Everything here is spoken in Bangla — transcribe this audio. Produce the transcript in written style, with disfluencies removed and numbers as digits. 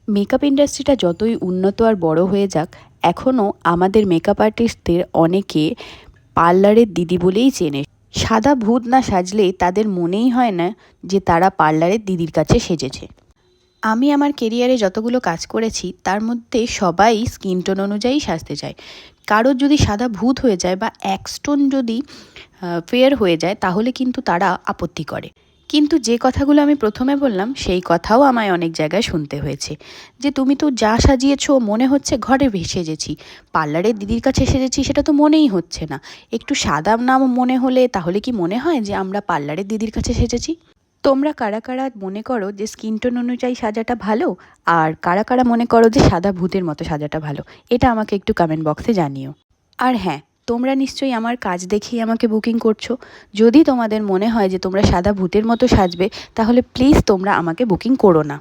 মেকআপ ইন্ডাস্ট্রিটা যতই উন্নত আর বড় হয়ে যাক, এখনও আমাদের মেকআপ আর্টিস্টদের অনেকে পার্লারের দিদি বলেই চেনে। সাদা ভূত না সাজলে তাদের মনেই হয় না যে তারা পার্লারের দিদির কাছে সেজেছে। আমি আমার কেরিয়ারে যতগুলো কাজ করেছি তার মধ্যে সবাই স্কিন টোন অনুযায়ী সাজতে চায়। কারোর যদি সাদা ভূত হয়ে যায় বা এক স্টোন যদি ফেয়ার হয়ে যায় তাহলে কিন্তু তারা আপত্তি করে। কিন্তু যে কথাগুলো আমি প্রথমে বললাম সেই কথাও আমায় অনেক জায়গায় শুনতে হয়েছে, যে তুমি তো যা সাজিয়েছো মনে হচ্ছে ঘরে সেজেছি, পার্লারের দিদির কাছে সেজেছি সেটা তো মনেই হচ্ছে না। একটু সাদা নাম মনে হলে তাহলে কি মনে হয় যে আমরা পার্লারের দিদির কাছে সেজেছি? তোমরা কারা কারা মনে করো যে স্কিন টোন অনুযায়ী সাজাটা ভালো, আর কারা কারা মনে করো যে সাদা ভূতের মতো সাজাটা ভালো? এটা আমাকে একটু কমেন্ট বক্সে জানিও। আর হ্যাঁ, তোমরা নিশ্চয়ই আমার কাজ দেখেই আমাকে বুকিং করছো। যদি তোমাদের মনে হয় যে তোমরা সাদা ভূতের মতো সাজবে, তাহলে প্লিজ তোমরা আমাকে বুকিং করো না।